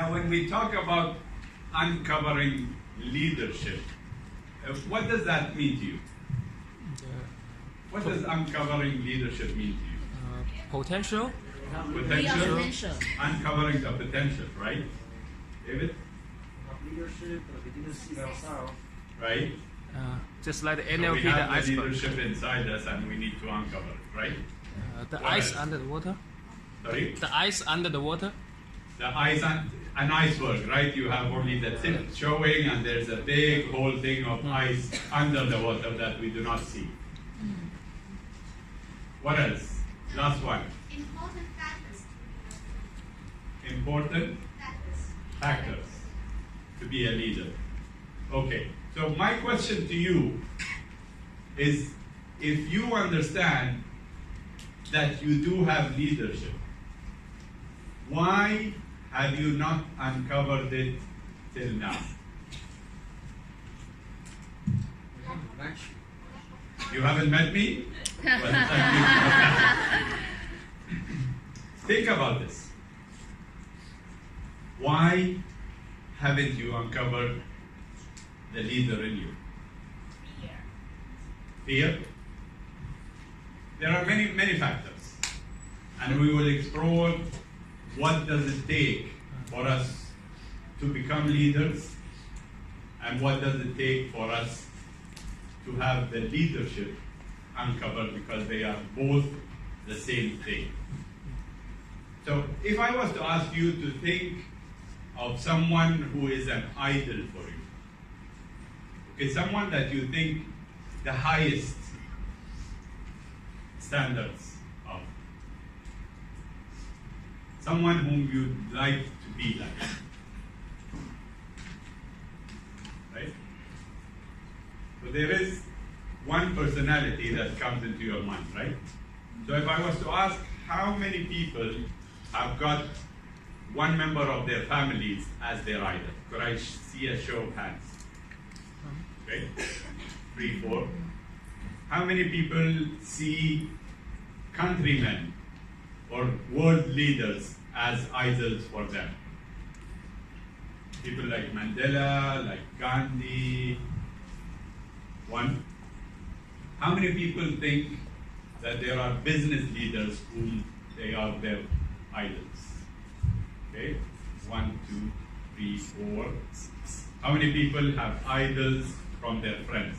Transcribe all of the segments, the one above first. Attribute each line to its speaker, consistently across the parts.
Speaker 1: Now, when we talk about uncovering leadership, what does that mean to you? What does uncovering leadership mean to you?
Speaker 2: Potential.
Speaker 1: Potential. Uncovering the potential, right? David?
Speaker 3: Leadership, we didn't see ourselves.
Speaker 1: Right?
Speaker 2: Just like the
Speaker 1: So
Speaker 2: NLP,
Speaker 1: we
Speaker 2: the
Speaker 1: have the
Speaker 2: iceberg.
Speaker 1: leadership inside us and we need to uncover it, right?
Speaker 2: The
Speaker 1: What
Speaker 2: ice
Speaker 1: else?
Speaker 2: under the water.
Speaker 1: Sorry?
Speaker 2: The ice under the water.
Speaker 1: The ice and an iceberg, right? You have only the tip showing and there's a big whole thing of ice under the water that we do not see. What else? Last one.
Speaker 4: Important factors.
Speaker 1: Important factors to be a leader. Okay, so my question to you is, if you understand that you do have leadership, why have you not uncovered it till now? You haven't met me? Well, thank you. Think about this. Why haven't you uncovered the leader in you? Fear? There are many, many factors. And we will explore what does it take for us to become leaders and what does it take for us to have the leadership uncovered, because they are both the same thing. So if I was to ask you to think of someone who is an idol for you, okay, someone that you think the highest standards of, someone whom you'd like to be like, right? So there is one personality that comes into your mind, right? So if I was to ask how many people have got one member of their families as their idol, could I see a show of hands? Okay, 3, 4. How many people see countrymen or world leaders as idols for them? People like Mandela, like Gandhi. 1. How many people think that there are business leaders whom they are their idols? Okay, 1, 2, 3, 4. How many people have idols from their friends?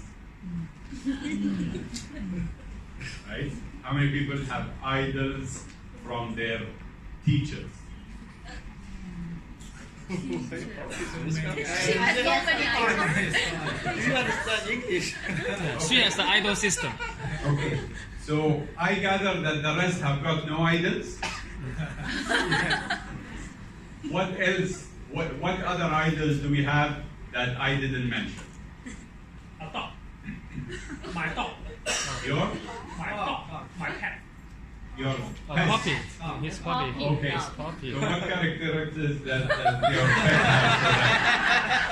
Speaker 1: Right? How many people have idols from their teachers?
Speaker 3: She has so many items. Do you understand English?
Speaker 2: She has the idol system.
Speaker 1: Okay, so I gather that the rest have got no idols. What else? What other idols do we have that I didn't mention?
Speaker 5: A dog. My dog.
Speaker 1: Your?
Speaker 5: My dog. My pet.
Speaker 1: Your pet?
Speaker 2: Puppy. His puppy.
Speaker 1: Okay.
Speaker 2: His puppy.
Speaker 1: So what characteristics that your pet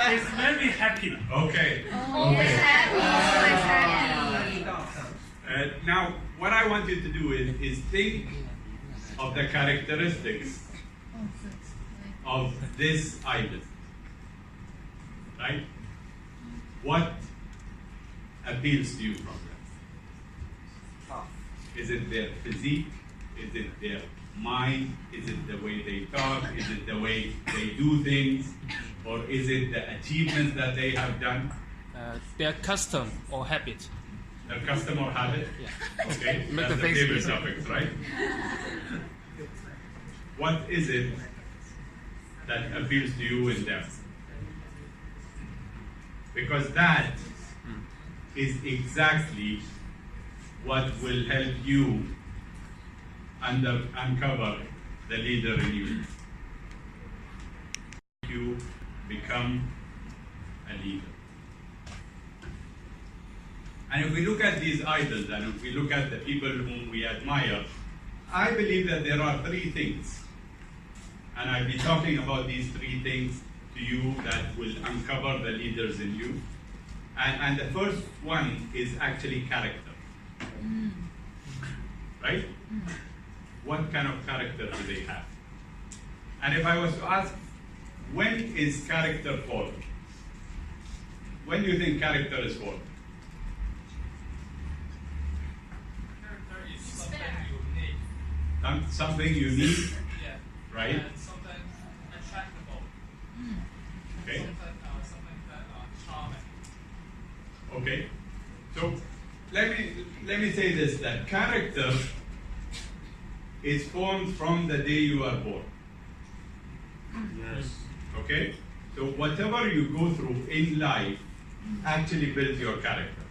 Speaker 1: has?
Speaker 5: It's very happy.
Speaker 1: Okay.
Speaker 4: Always happy. Always happy.
Speaker 1: Now, what I want you to do is think of the characteristics of this idol. Right? What appeals to you from them? Is it their physique? Is it their mind? Is it the way they talk? Is it the way they do things? Or is it the achievements that they have done?
Speaker 2: Their custom or habit.
Speaker 1: Their custom or habit?
Speaker 2: Yeah.
Speaker 1: Okay,
Speaker 2: Make
Speaker 1: that's
Speaker 2: the
Speaker 1: the
Speaker 2: face
Speaker 1: favorite
Speaker 2: bigger.
Speaker 1: topics, right? What is it that appeals to you in them? Because that is exactly what will help you uncover the leader in you. You become a leader. And if we look at these idols, and if we look at the people whom we admire, I believe that there are 3 things. And I'll be talking about these 3 things to you that will uncover the leaders in you. And the first one is actually character. Right? What kind of character do they have? And if I was to ask when is character formed? When do you think character is formed?
Speaker 6: Character is something unique.
Speaker 1: Something unique,
Speaker 6: Yeah.
Speaker 1: right?
Speaker 6: And sometimes attractable.
Speaker 1: Okay.
Speaker 6: Something that charming.
Speaker 1: Okay. So let me say this, that character is formed from the day you are born.
Speaker 3: Yes.
Speaker 1: Okay? So whatever you go through in life actually builds your character.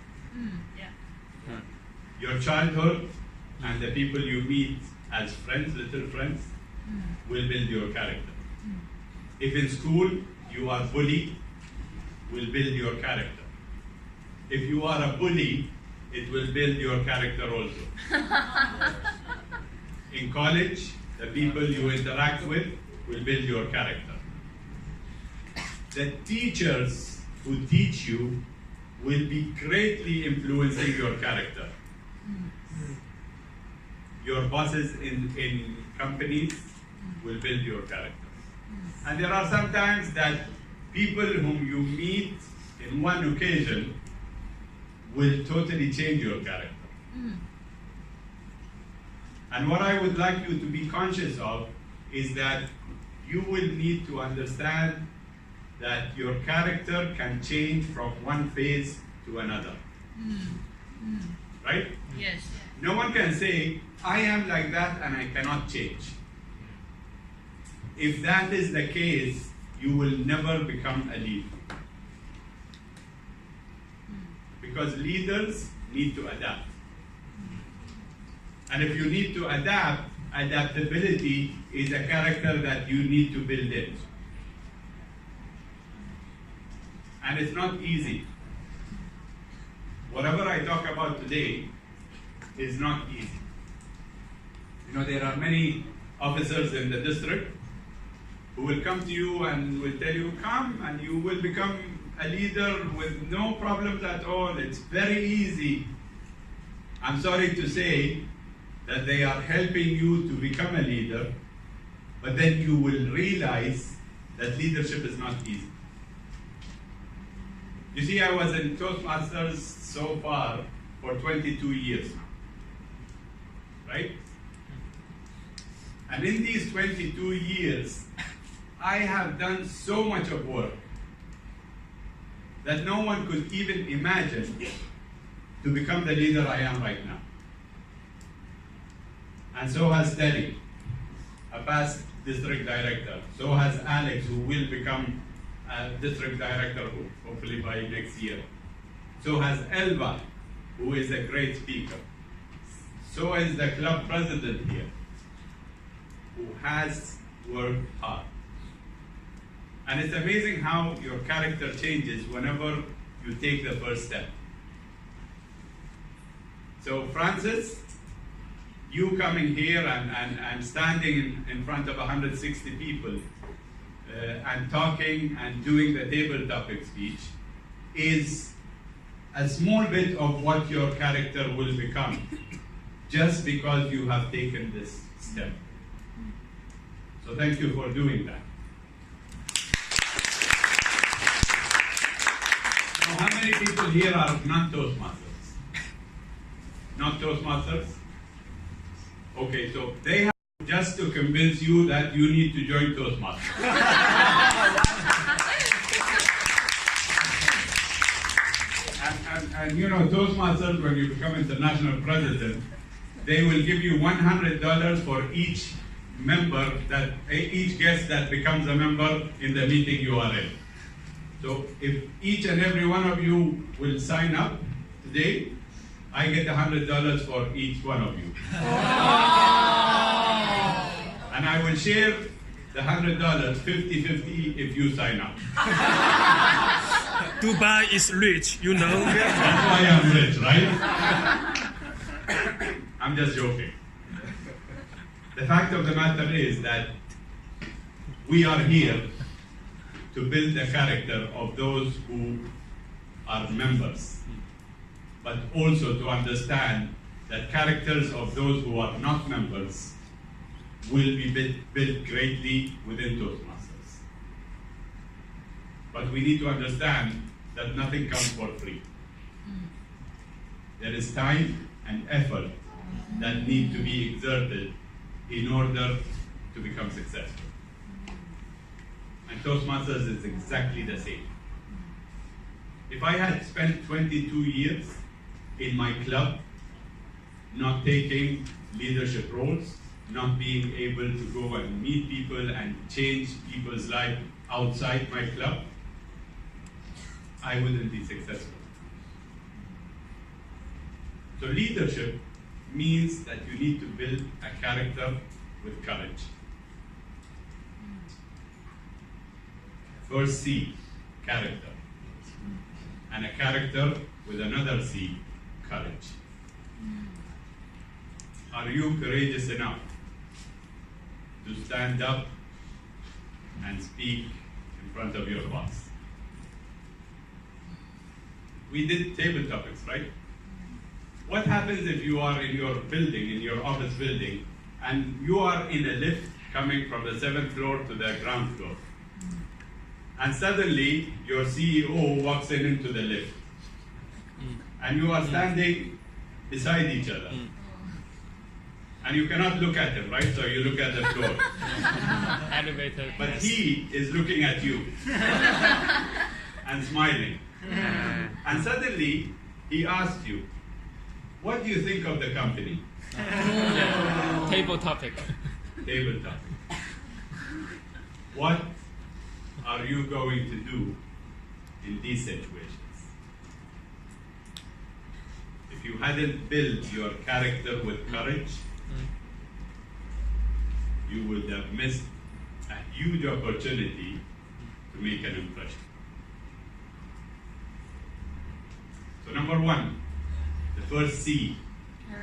Speaker 4: Yeah.
Speaker 1: Your childhood and the people you meet as friends, little friends, will build your character. If in school you are bullied, will build your character. If you are a bully, it will build your character also. In college, the people you interact with will build your character. The teachers who teach you will be greatly influencing your character. Your bosses in companies will build your character. And there are some times that people whom you meet in one occasion will totally change your character. And what I would like you to be conscious of is that you will need to understand that your character can change from one phase to another. Right?
Speaker 4: Yes.
Speaker 1: No one can say, I am like that and I cannot change. If that is the case, you will never become a leader. Because leaders need to adapt. And if you need to adapt, adaptability is a character that you need to build in. And it's not easy. Whatever I talk about today is not easy. You know, there are many officers in the district who will come to you and will tell you, come and you will become a leader with no problems at all. It's very easy. I'm sorry to say that they are helping you to become a leader, but then you will realize that leadership is not easy. You see, I was in Toastmasters so far for 22 years now, right? And in these 22 years, I have done so much of work that no one could even imagine to become the leader I am right now. And so has Telly, a past district director. So has Alex, who will become a district director, hopefully by next year. So has Elva, who is a great speaker. So is the club president here, who has worked hard. And it's amazing how your character changes whenever you take the first step. So Francis, you coming here and standing in front of 160 people and talking and doing the table topic speech is a small bit of what your character will become just because you have taken this step. So thank you for doing that. Now, how many people here are not Toastmasters? Not Toastmasters? Okay, so they have just to convince you that you need to join Toastmasters. and you know, Toastmasters, when you become international president, they will give you $100 for each member, each guest that becomes a member in the meeting you are in. So if each and every one of you will sign up today, I get $100 for each one of you. And I will share the $100, 50-50 if you sign up.
Speaker 5: Dubai is rich, you know.
Speaker 1: That's why I'm rich, right? I'm just joking. The fact of the matter is that we are here to build the character of those who are members, but also to understand that characters of those who are not members will be built greatly within Toastmasters. But we need to understand that nothing comes for free. There is time and effort that need to be exerted in order to become successful. And Toastmasters is exactly the same. If I had spent 22 years in my club, not taking leadership roles, not being able to go and meet people and change people's life outside my club, I wouldn't be successful. So leadership means that you need to build a character with courage. First C, character. And a character with another C, courage. Are you courageous enough to stand up and speak in front of your boss? We did table topics, right? What happens if you are in your building, in your office building, and you are in a lift coming from the 7th floor to the ground floor? And suddenly, your CEO walks into the lift. And you are standing beside each other. And you cannot look at him, right? So you look at the floor.
Speaker 2: Elevator.
Speaker 1: But he is looking at you and smiling. And suddenly, he asks you, what do you think of the company?
Speaker 2: Table topic.
Speaker 1: Table topic. What are you going to do in these situations? If you hadn't built your character with courage, you would have missed a huge opportunity to make an impression. So number one, the first C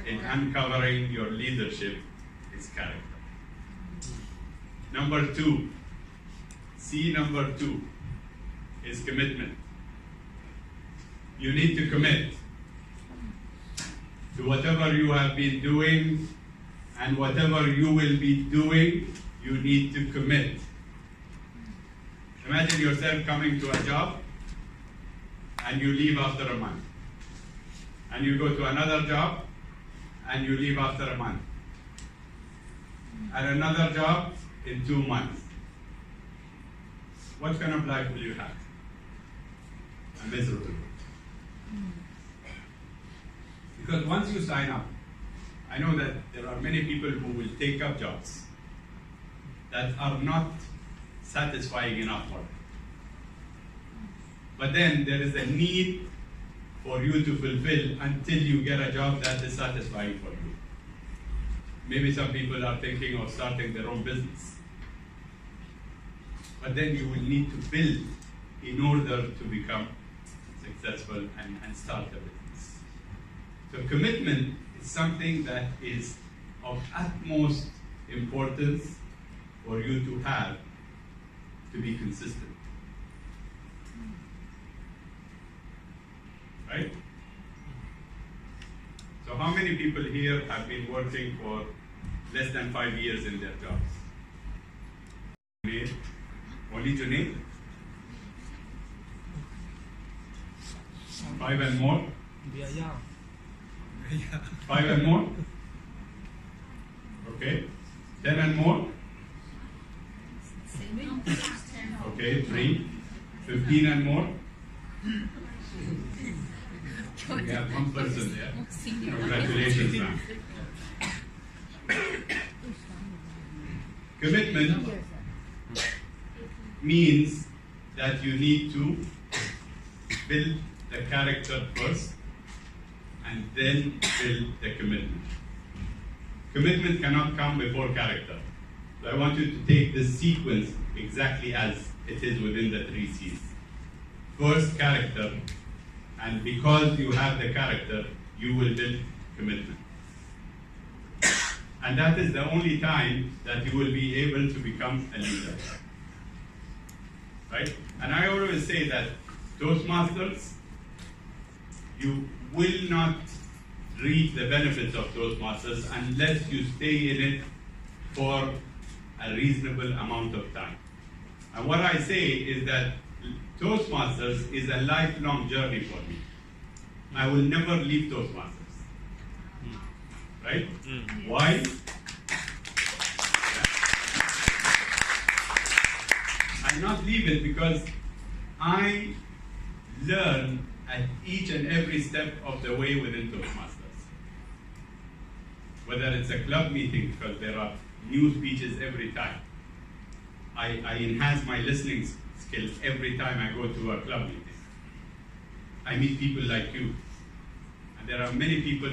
Speaker 1: in uncovering your leadership is character. Number two, C number 2 is commitment. You need to commit to whatever you have been doing and whatever you will be doing, you need to commit. Imagine yourself coming to a job and you leave after a month. And you go to another job and you leave after a month. And another job in 2 months. What kind of life will you have? A miserable one. Because once you sign up, I know that there are many people who will take up jobs that are not satisfying enough for them. But then there is a need for you to fulfill until you get a job that is satisfying for you. Maybe some people are thinking of starting their own business. But then you will need to build in order to become successful and start a business. So commitment is something that is of utmost importance for you to have to be consistent. Right? So how many people here have been working for less than 5 years in their jobs? Only Junaid? 5 and more? 5 and more? Okay. 10 and more? Okay, 3. 15 and more? We have one person there. Congratulations, ma'am. Commitment means that you need to build the character first and then build the commitment. Commitment cannot come before character. So I want you to take this sequence exactly as it is within the 3 C's. First, character, and because you have the character, you will build commitment. And that is the only time that you will be able to become a leader. Right? And I always say that Toastmasters, you will not reap the benefits of Toastmasters unless you stay in it for a reasonable amount of time. And what I say is that Toastmasters is a lifelong journey for me. I will never leave Toastmasters. Right? Why? I not leave it because I learn at each and every step of the way within Toastmasters. Whether it's a club meeting, because there are new speeches every time. I enhance my listening skills every time I go to a club meeting. I meet people like you. And there are many people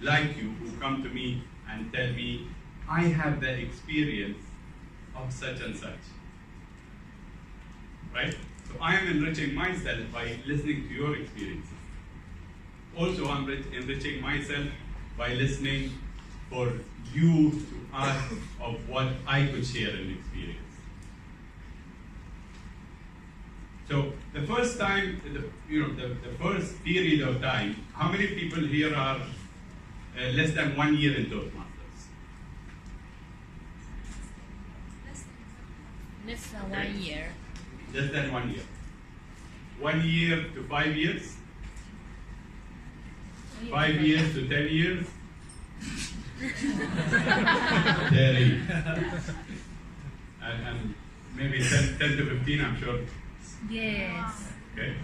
Speaker 1: like you who come to me and tell me, I have the experience of such and such. Right? So I am enriching myself by listening to your experiences. Also, I'm enriching myself by listening for you to ask of what I could share in experience. So the first time, the first period of time, how many people here are less than 1 year in Toastmasters?
Speaker 4: Less than 1 year.
Speaker 1: Less than 1 year. 1 year to 5 years? 5 years to 10 years? 30. And maybe 10 to 15, I'm sure.
Speaker 4: Yes.
Speaker 1: Okay.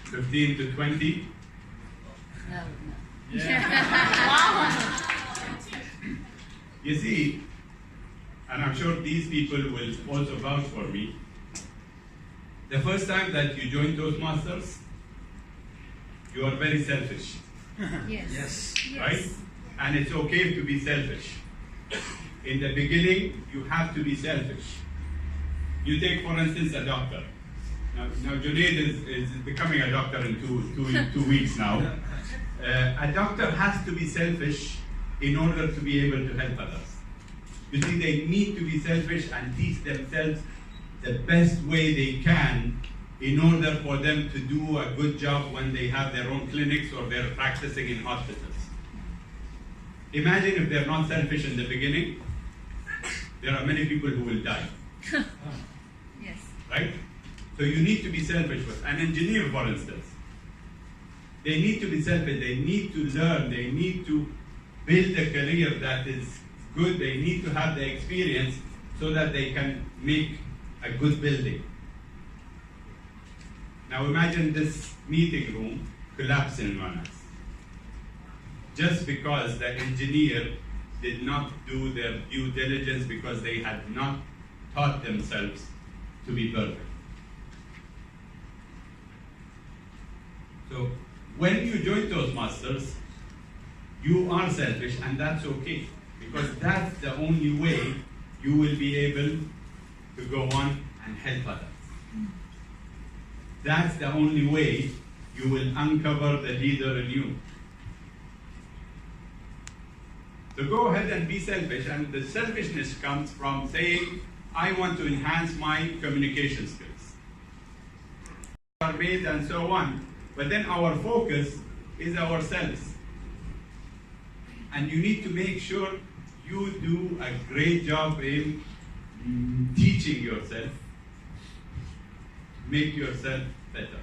Speaker 1: 15 to 20?
Speaker 4: No.
Speaker 1: You see, and I'm sure these people will also vouch for me, the first time that you join Toastmasters, you are very selfish.
Speaker 4: Yes.
Speaker 1: Right? And it's okay to be selfish. In the beginning, you have to be selfish. You take, for instance, a doctor. Now Junaid is becoming a doctor in two weeks now. A doctor has to be selfish in order to be able to help others. You see, they need to be selfish and teach themselves the best way they can in order for them to do a good job when they have their own clinics or they're practicing in hospitals. Imagine if they're not selfish in the beginning, there are many people who will die.
Speaker 4: Yes.
Speaker 1: Right? So you need to be selfish with an engineer, for instance. They need to be selfish, they need to learn, they need to build a career that is good, they need to have the experience so that they can make a good building. Now imagine this meeting room collapsing on us. Just because the engineer did not do their due diligence because they had not taught themselves to be perfect. So when you join Toastmasters, you are selfish, and that's okay, because that's the only way you will be able to go on and help others. That's the only way you will uncover the leader in you. So go ahead and be selfish, and the selfishness comes from saying, I want to enhance my communication skills. Are made and so on, but then our focus is ourselves. And you need to make sure you do a great job in teaching yourself, make yourself better.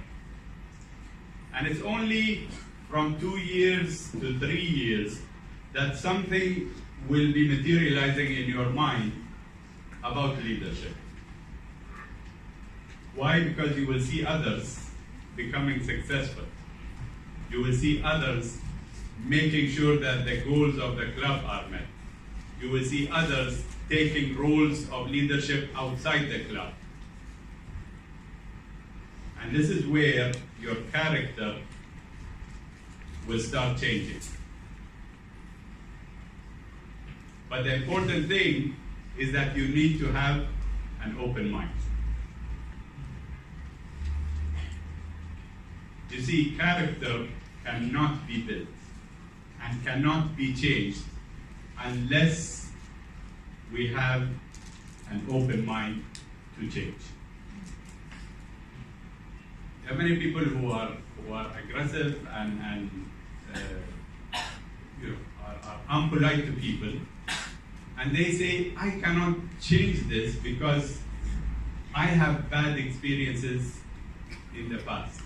Speaker 1: And it's only from 2 years to 3 years that something will be materializing in your mind about leadership. Why? Because you will see others becoming successful. You will see others making sure that the goals of the club are met. You will see others taking roles of leadership outside the club. And this is where your character will start changing. But the important thing is that you need to have an open mind. You see, character cannot be built and cannot be changed unless we have an open mind to change. There are many people who are aggressive and are unpolite to people, and they say, I cannot change this because I have bad experiences in the past.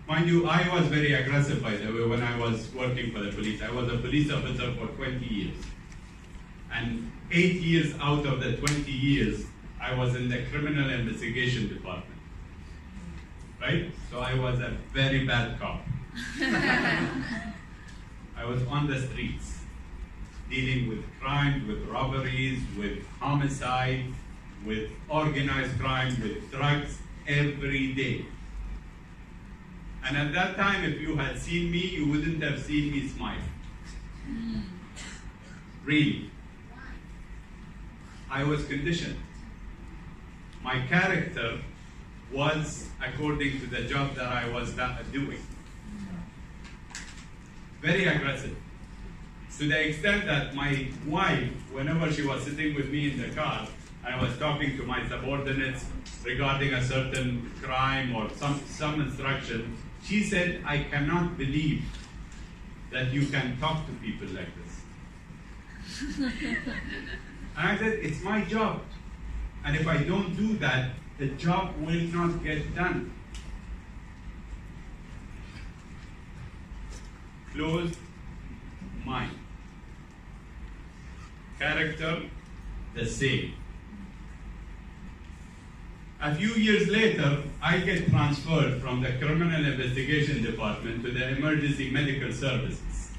Speaker 1: Mind you, I was very aggressive, by the way, when I was working for the police. I was a police officer for 20 years. And 8 years out of the 20 years, I was in the criminal investigation department. Right? So I was a very bad cop. I was on the streets, dealing with crime, with robberies, with homicide, with organized crime, with drugs, every day. And at that time, if you had seen me, you wouldn't have seen me smile. Really. I was conditioned. My character was according to the job that I was doing. Very aggressive. To the extent that my wife, whenever she was sitting with me in the car, and I was talking to my subordinates regarding a certain crime or some instruction, she said, "I cannot believe that you can talk to people like this." And I said, "It's my job. And if I don't do that, the job will not get done." Closed mind. Character, the same. A few years later, I get transferred from the criminal investigation department to the emergency medical services.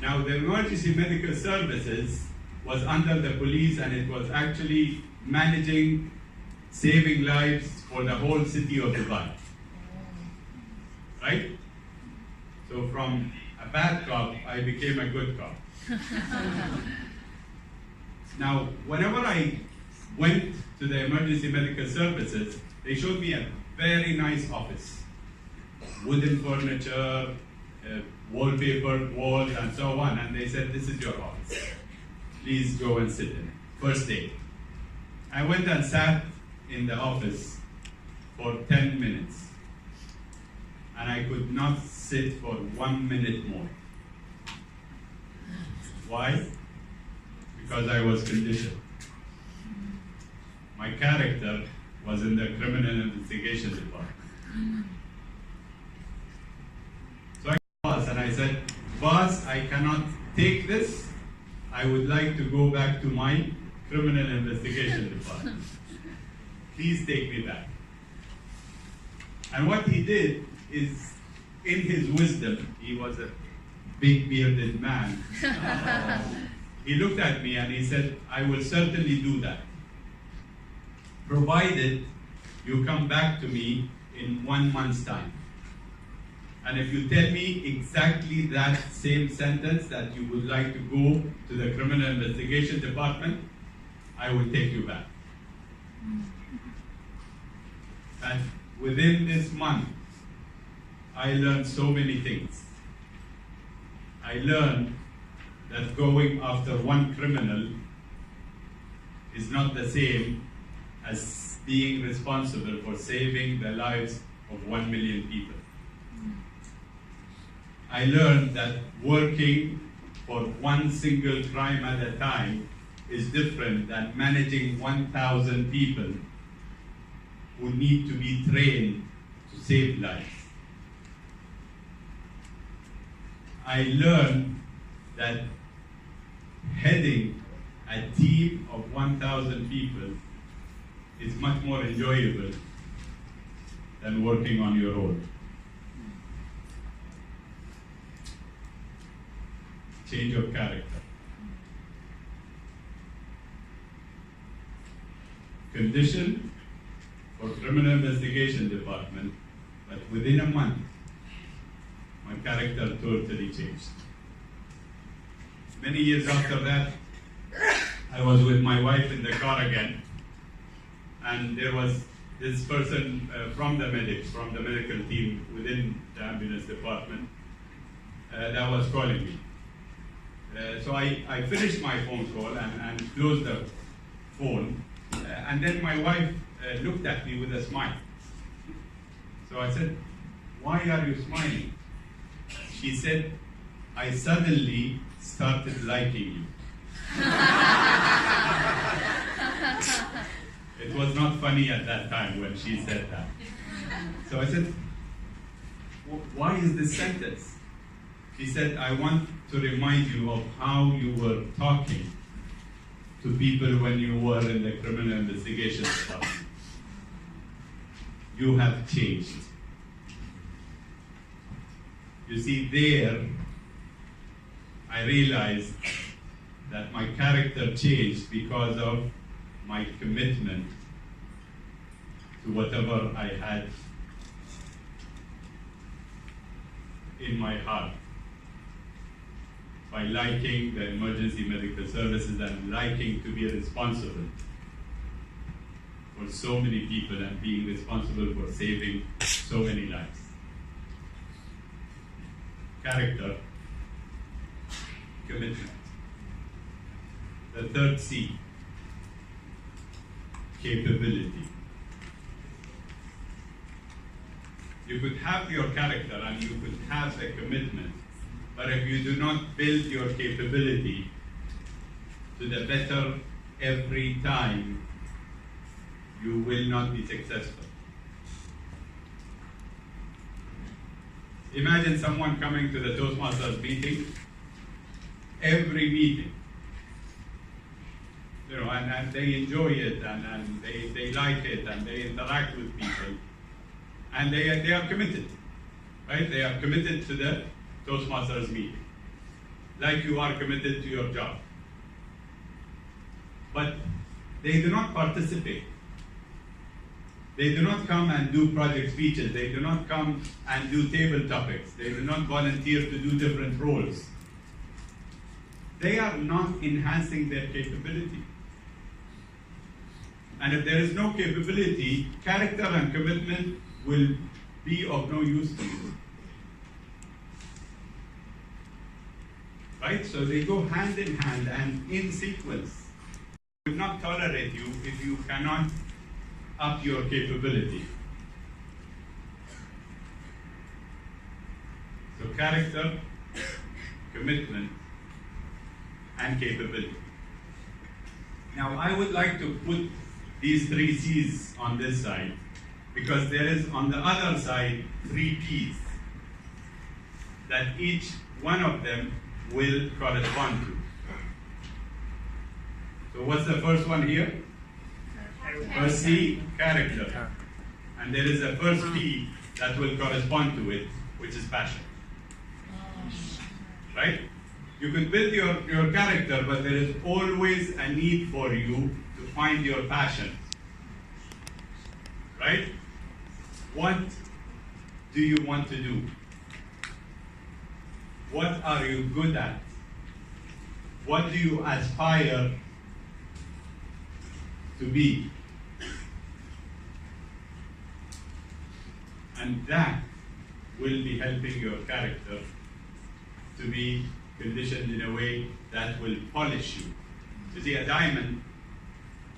Speaker 1: Now, the emergency medical services was under the police, and it was actually managing saving lives for the whole city of Dubai. Right? So from a bad cop, I became a good cop. Now, whenever I went to the emergency medical services, they showed me a very nice office. Wooden furniture, wallpapered walls, and so on. And they said, "This is your office. Please go and sit in it." First day. I went and sat in the office for 10 minutes. And I could not sit for 1 minute more. Why? Because I was conditioned. My character was in the criminal investigation department. So I called boss and I said, "Boss, I cannot take this. I would like to go back to my criminal investigation department. Please take me back." And what he did is, in his wisdom, he was a big bearded man. He looked at me and he said, "I will certainly do that, provided you come back to me in 1 month's time. And if you tell me exactly that same sentence, that you would like to go to the criminal investigation department, I will take you back." And within this month, I learned so many things. I learned that going after one criminal is not the same as being responsible for saving the lives of 1 million people. I learned that working for one single crime at a time is different than managing 1,000 people who need to be trained to save lives. I learned that heading a team of 1,000 people is much more enjoyable than working on your own. Change of character. Condition for criminal investigation department, but within a month, my character totally changed. Many years after that, I was with my wife in the car again, and there was this person from the medical team within the ambulance department that was calling me. So I finished my phone call and closed the phone, and then my wife looked at me with a smile. So I said, "Why are you smiling?" She said, "I suddenly started liking you." It was not funny at that time when she said that. So I said, why is this sentence? She said, I want to remind you of how you were talking to people when you were in the criminal investigation stuff. You have changed. You see, there, I realized that my character changed because of my commitment to whatever I had in my heart. By liking the emergency medical services and liking to be responsible for so many people and being responsible for saving so many lives. Character, commitment. The third C, capability. You could have your character and you could have the commitment, but if you do not build your capability to the better every time, you will not be successful. Imagine someone coming to the Toastmasters meeting, every meeting, and they enjoy it, and they like it, and they interact with people, and they are committed, right? They are committed to the Toastmasters meeting, like you are committed to your job. But they do not participate. They do not come and do project speeches. They do not come and do table topics. They do not volunteer to do different roles. They are not enhancing their capability. And if there is no capability, character and commitment will be of no use to you. Right? So they go hand in hand and in sequence. We will not tolerate you if you cannot up your capability. So character, commitment, and capability. Now I would like to put these 3 C's on this side, because there is on the other side 3 P's that each one of them will correspond to. So what's the first one here? First C, character. And there is a first P that will correspond to it, which is passion. Right? You can build your character, but there is always a need for you to find your passion. Right? What do you want to do? What are you good at? What do you aspire to be? And that will be helping your character to be conditioned in a way that will polish you. You see, a diamond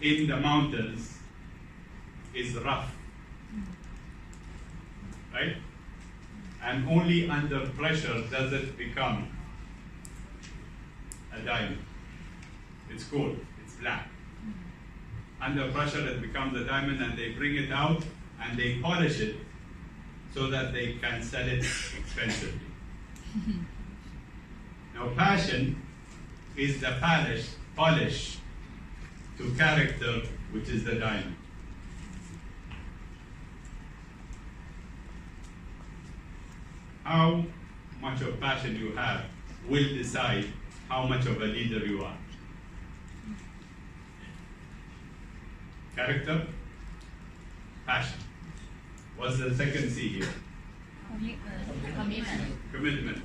Speaker 1: in the mountains is rough, right? And only under pressure does it become a diamond. It's cold, it's black. Under pressure it becomes a diamond, and they bring it out and they polish it so that they can sell it expensively. Now passion is the polish to character, which is the diamond. How much of passion you have will decide how much of a leader you are. Character, passion. What's the second C here?
Speaker 4: Commitment.
Speaker 1: Commitment.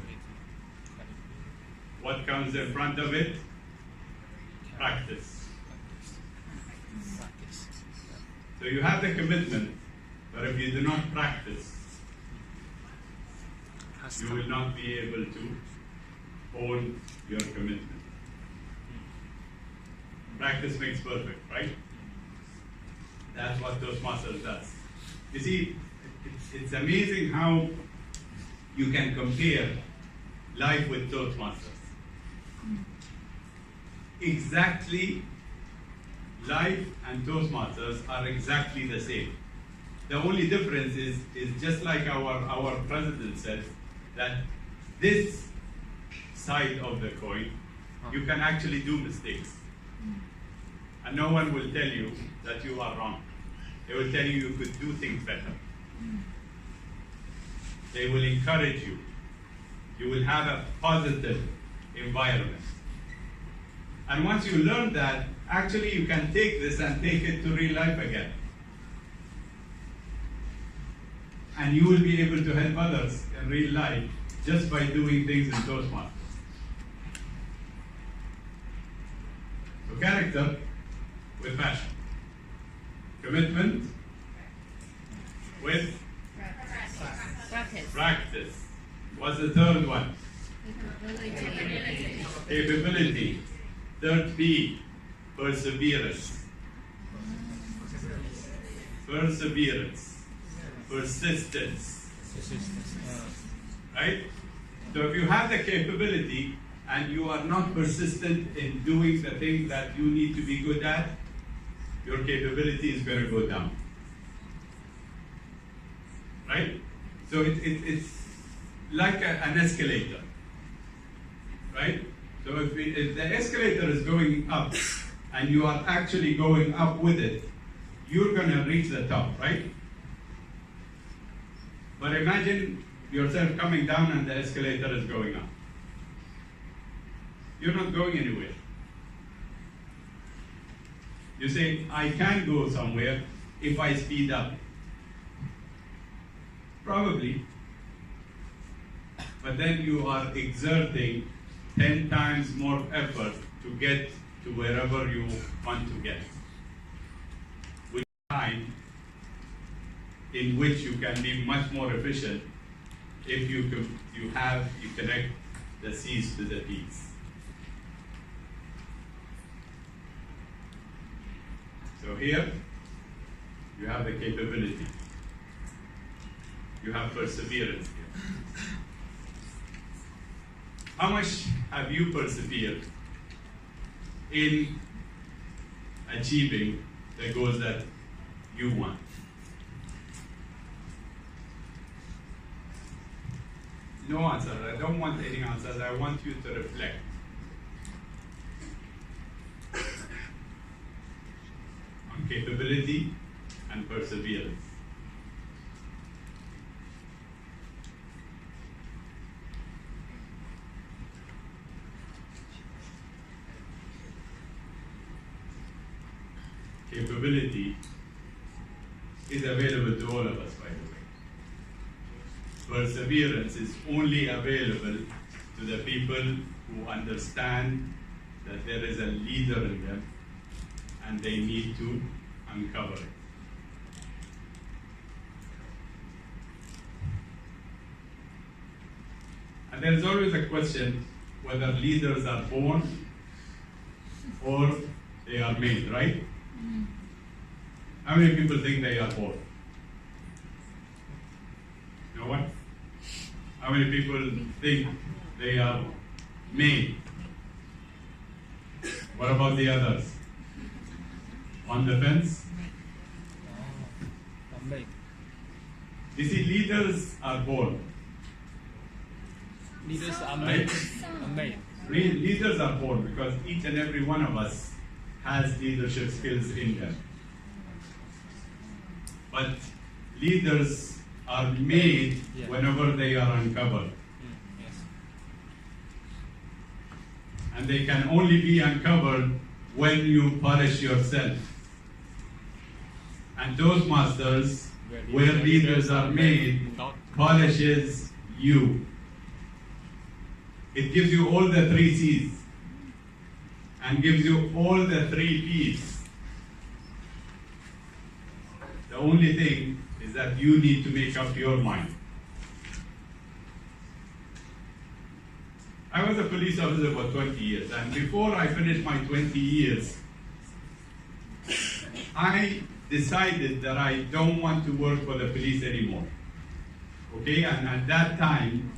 Speaker 1: What comes in front of it? Practice. So you have the commitment, but if you do not practice, you will not be able to own your commitment. Practice makes perfect, right? That's what Toastmasters does. You see, it's amazing how you can compare life with Toastmasters. Exactly life and Toastmasters are exactly the same. The only difference is just like our president said, that this side of the coin, you can actually do mistakes. And no one will tell you that you are wrong. They will tell you could do things better. They will encourage you. You will have a positive environment. And once you learn that, actually you can take this and take it to real life again. And you will be able to help others in real life just by doing things in Toastmasters. So character with passion. Commitment with
Speaker 4: Practice.
Speaker 1: practice. What's the third one?
Speaker 4: Capability.
Speaker 1: Capability. Third P, perseverance. Perseverance. Persistence. Right? So if you have the capability and you are not persistent in doing the thing that you need to be good at, your capability is going to go down. Right? So it's like an escalator. Right? So if the escalator is going up and you are actually going up with it, you're going to reach the top, right? But imagine yourself coming down and the escalator is going up. You're not going anywhere. You say, I can go somewhere if I speed up. Probably. But then you are exerting 10 times more effort to get to wherever you want to get. With time in which you can be much more efficient if you connect the C's to the P's. So here, you have the capability. You have perseverance here. How much have you persevered in achieving the goals that you want? No answer. I don't want any answers. I want you to reflect. On capability and perseverance. Capability is available to all of us, by the way. Perseverance is only available to the people who understand that there is a leader in them and they need to uncover it. And there is always a question whether leaders are born or they are made, right? How many people think they are born? No one? How many people think they are made? What about the others? On the fence? You see, leaders are born.
Speaker 2: Leaders are
Speaker 1: Right?
Speaker 2: made.
Speaker 1: Leaders are born because each and every one of us has leadership skills in them. But leaders are made whenever they are uncovered.
Speaker 2: Yes.
Speaker 1: And they can only be uncovered when you polish yourself. And Toastmasters, where leaders are made, polishes you. It gives you all the 3 C's and gives you all the 3 P's. The only thing is that you need to make up your mind. I was a police officer for 20 years, and before I finished my 20 years, I decided that I don't want to work for the police anymore. Okay, and at that time,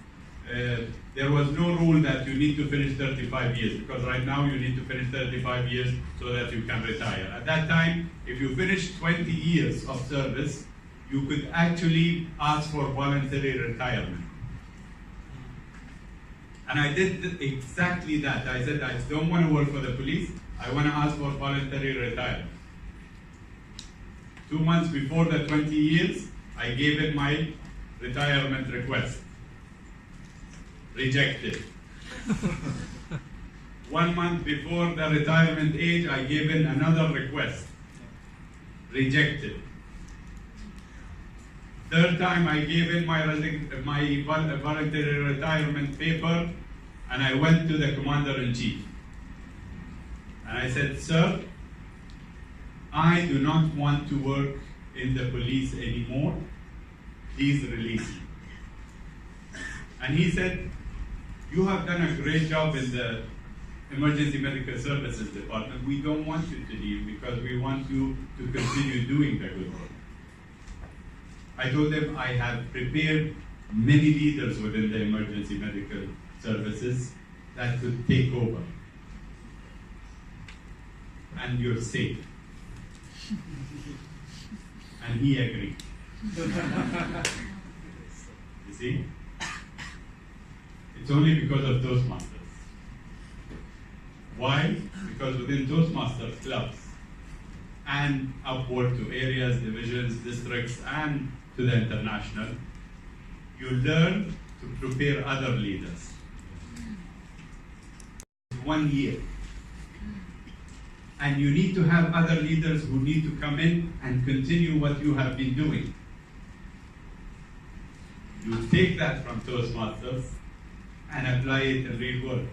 Speaker 1: there was no rule that you need to finish 35 years, because right now you need to finish 35 years so that you can retire. At that time, if you finished 20 years of service, you could actually ask for voluntary retirement. And I did exactly that. I said, I don't want to work for the police, I want to ask for voluntary retirement. 2 months before the 20 years, I gave in my retirement request. Rejected. 1 month before the retirement age, I gave in another request. Rejected. Third time, I gave in my voluntary retirement paper, and I went to the commander-in-chief. And I said, sir, I do not want to work in the police anymore. Please release me. And he said, you have done a great job in the Emergency Medical Services Department. We don't want you to leave because we want you to continue doing the good work. I told them I have prepared many leaders within the Emergency Medical Services that could take over. And you're safe. And he agreed. You see? It's only because of Toastmasters. Why? Because within Toastmasters clubs and upward to areas, divisions, districts, and to the international, you learn to prepare other leaders. 1 year. And you need to have other leaders who need to come in and continue what you have been doing. You take that from Toastmasters and apply it in real world.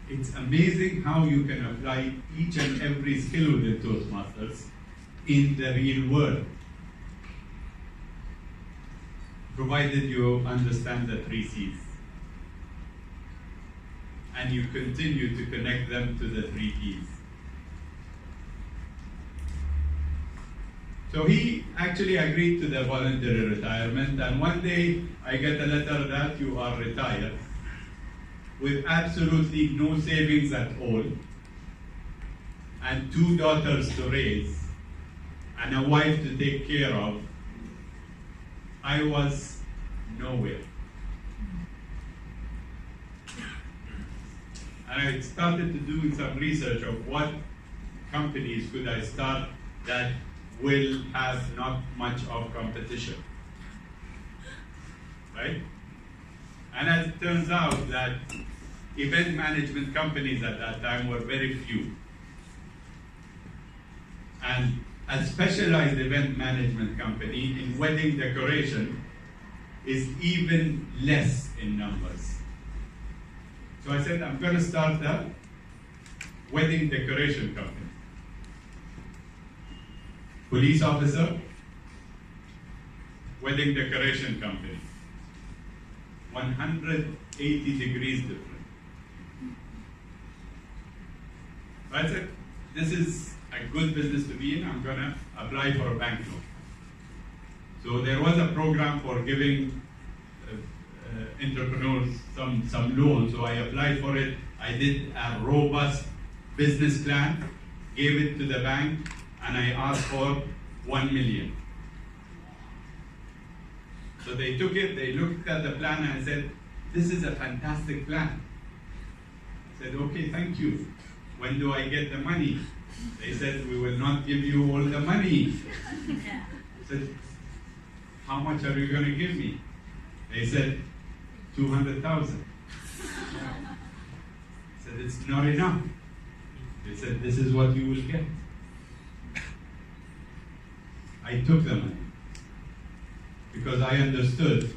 Speaker 1: It's amazing how you can apply each and every skill within Toastmasters in the real world, provided you understand the 3 C's. And you continue to connect them to the 3 P's. So he actually agreed to the voluntary retirement, and one day I get a letter that you are retired with absolutely no savings at all, and 2 daughters to raise, and a wife to take care of. I was nowhere. And I started to do some research of what companies could I start that will have not much of competition, right? And as it turns out that event management companies at that time were very few. And a specialized event management company in wedding decoration is even less in numbers. So I said, I'm going to start a wedding decoration company. Police officer, wedding decoration company. 180 degrees different. So I said, this is a good business to be in. I'm going to apply for a bank loan. So there was a program for giving entrepreneurs some loans. So I applied for it. I did a robust business plan, gave it to the bank, and I asked for 1 million. So they took it, they looked at the plan, and I said, this is a fantastic plan. I said, okay, thank you. When do I get the money? They said, we will not give you all the money. I said, how much are you going to give me? They said, 200,000. I said, it's not enough. They said, this is what you will get. I took the money because I understood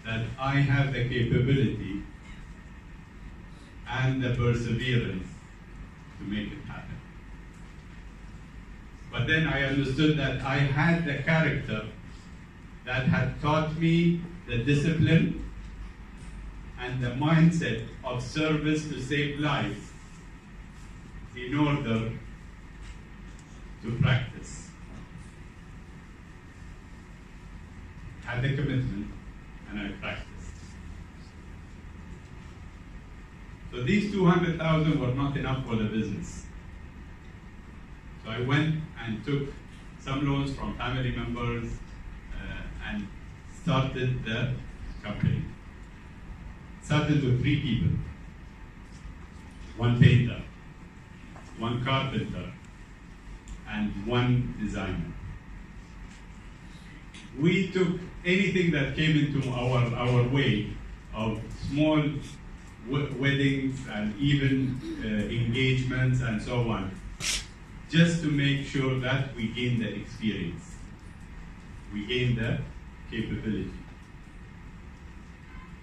Speaker 1: that I have the capability and the perseverance to make it happen. But then I understood that I had the character that had taught me the discipline and the mindset of service to save lives in order to practice. had the commitment, and I practiced. So these 200,000 were not enough for the business. So I went and took some loans from family members and started the company. Started with 3 people. 1 painter, 1 carpenter, and 1 designer. We took anything that came into our way of small weddings and even engagements and so on, just to make sure that we gain the experience, we gain the capability.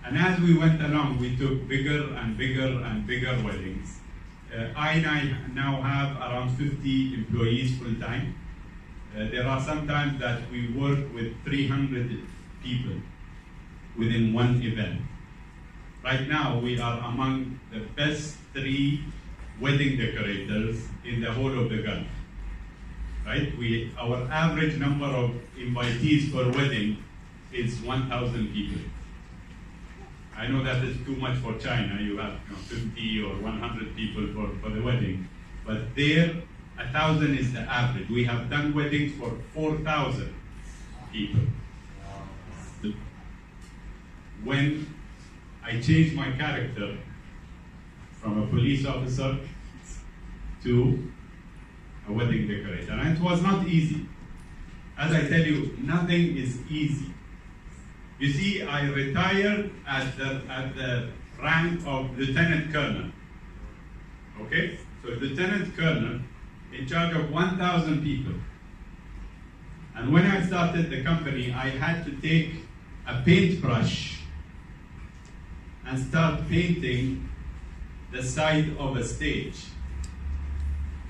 Speaker 1: And as we went along, we took bigger and bigger and bigger weddings. I now have around 50 employees full-time. There are some times that we work with 300 people within one event. Right now, we are among the best 3 wedding decorators in the whole of the Gulf. Right? Our average number of invitees per wedding is 1,000 people. I know that is too much for China. You have 50 or 100 people for the wedding. But there, 1,000 is the average. We have done weddings for 4,000 people. When I changed my character from a police officer to a wedding decorator, and it was not easy. As I tell you, nothing is easy. You see, I retired at the rank of lieutenant colonel. Okay? So lieutenant colonel in charge of 1,000 people. And when I started the company, I had to take a paintbrush and start painting the side of a stage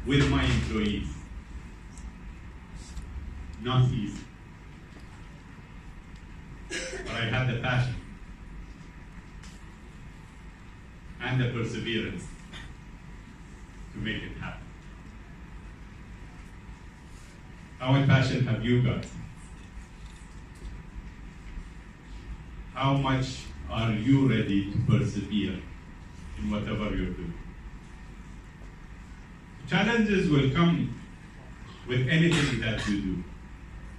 Speaker 1: with my employees. Not easy. But I had the passion and the perseverance to make it happen. How much passion have you got? How much are you ready to persevere in whatever you're doing? Challenges will come with anything that you do,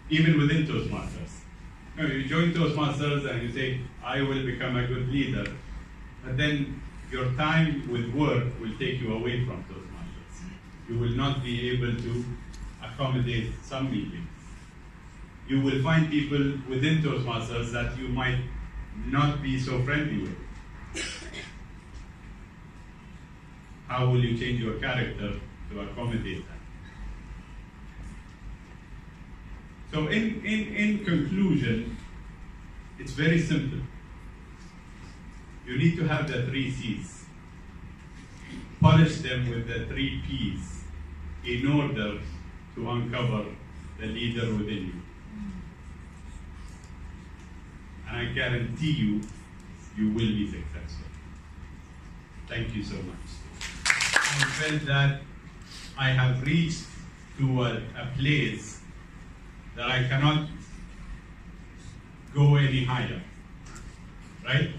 Speaker 1: even within Toastmasters. You join Toastmasters and you say, I will become a good leader, but then your time with work will take you away from Toastmasters. You will not be able to accommodate some meetings. You will find people within Toastmasters that you might not be so friendly with. How will you change your character to accommodate that? So in conclusion, it's very simple. You need to have the 3 C's. Polish them with the 3 P's in order to uncover the leader within you. And I guarantee you, you will be successful. Thank you so much. I felt that I have reached to a place that I cannot go any higher, right?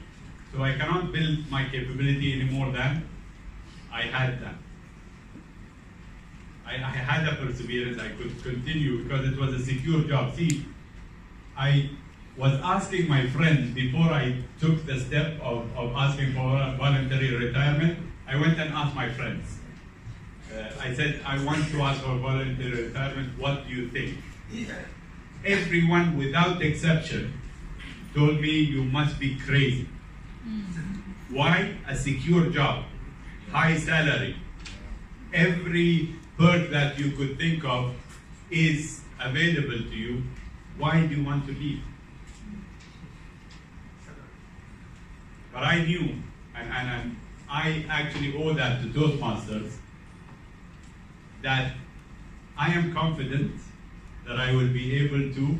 Speaker 1: So I cannot build my capability any more than I had that. I had the perseverance, I could continue because it was a secure job. See, I was asking my friends before I took the step of asking for a voluntary retirement. I went and asked my friends. I said, I want to ask for voluntary retirement, what do you think? Everyone without exception told me you must be crazy. Why? A secure job, high salary, every perk that you could think of is available to you. Why do you want to leave? But I knew, and I actually owe that to Toastmasters, that I am confident that I will be able to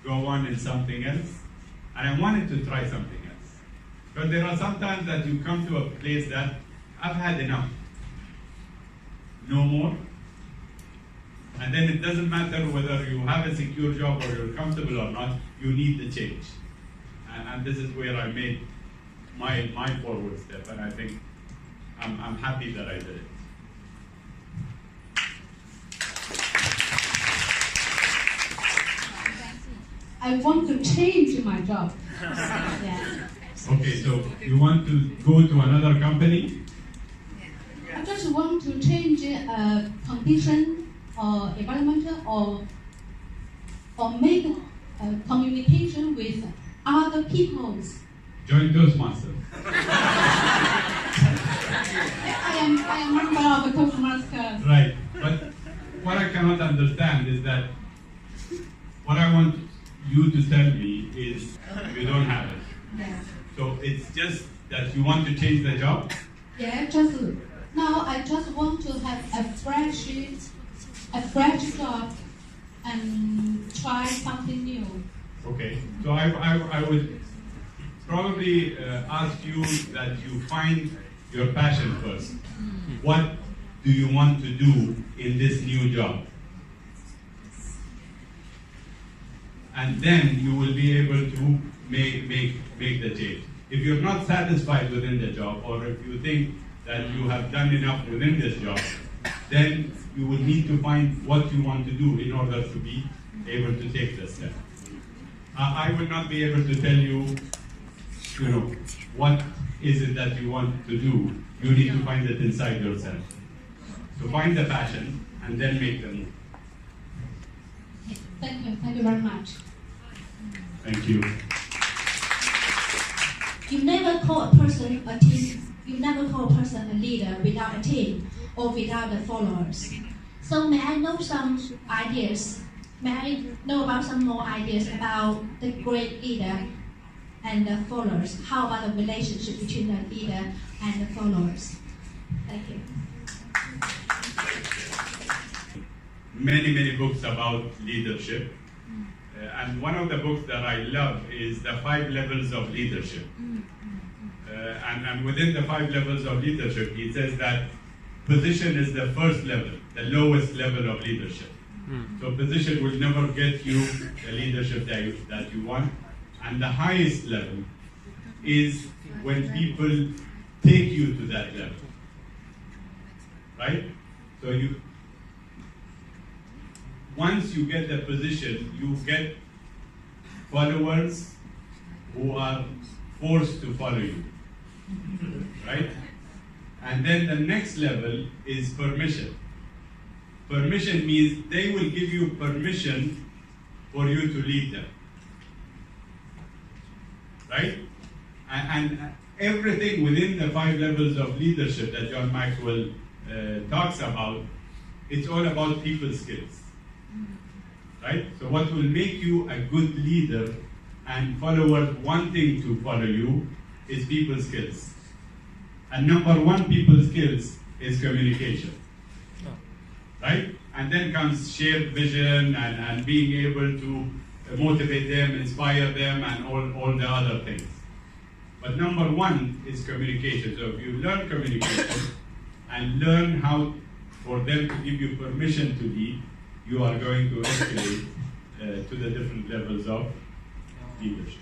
Speaker 1: go on in something else, and I wanted to try something else. But there are sometimes that you come to a place that I've had enough. No more. And then it doesn't matter whether you have a secure job or you're comfortable or not, you need the change. And this is where I made my forward step, and I think I'm happy that I did it.
Speaker 7: I want to change my job. Yeah.
Speaker 1: Okay, so you want to go to another company?
Speaker 7: I just want to change condition or environment or make communication with other peoples.
Speaker 1: Join Toastmasters.
Speaker 7: I am member of the Toastmasters.
Speaker 1: Right, but what I cannot understand is that what I want you to tell me is you don't have it.
Speaker 7: Yeah.
Speaker 1: So it's just that you want to change the job?
Speaker 7: Yeah, just now I just want to have a fresh job and try something new.
Speaker 1: Okay, so I would probably ask you that you find your passion first. What do you want to do in this new job? And then you will be able to make the change. If you're not satisfied within the job, or if you think that you have done enough within this job, then you will need to find what you want to do in order to be able to take the step. I will not be able to tell you, what is it that you want to do. You need to find it inside yourself. So find the passion and then make the move.
Speaker 7: Thank you very much.
Speaker 1: Thank you.
Speaker 8: You never call a person a team. You never call a person a leader without a team or without the followers. So may I know some ideas? May I know about some more ideas about the great leader and the followers? How about the relationship between the leader and the followers? Thank you.
Speaker 1: Many books about leadership. And one of the books that I love is The 5 Levels of Leadership. And within the 5 levels of leadership, he says that position is the first level, the lowest level of leadership. So position will never get you the leadership that you want. And the highest level is when people take you to that level. Right? So once you get the position, you get followers who are forced to follow you. Right? And then the next level is permission. Permission means they will give you permission for you to lead them. Right? And everything within the 5 levels of leadership that John Maxwell talks about, it's all about people skills. Right? So what will make you a good leader and followers wanting to follow you is people skills. And number 1 people skills is communication. Right? And then comes shared vision and being able to motivate them, inspire them, and all the other things. But number 1 is communication. So if you learn communication and learn how for them to give you permission to lead, you are going to escalate to the different levels of leadership.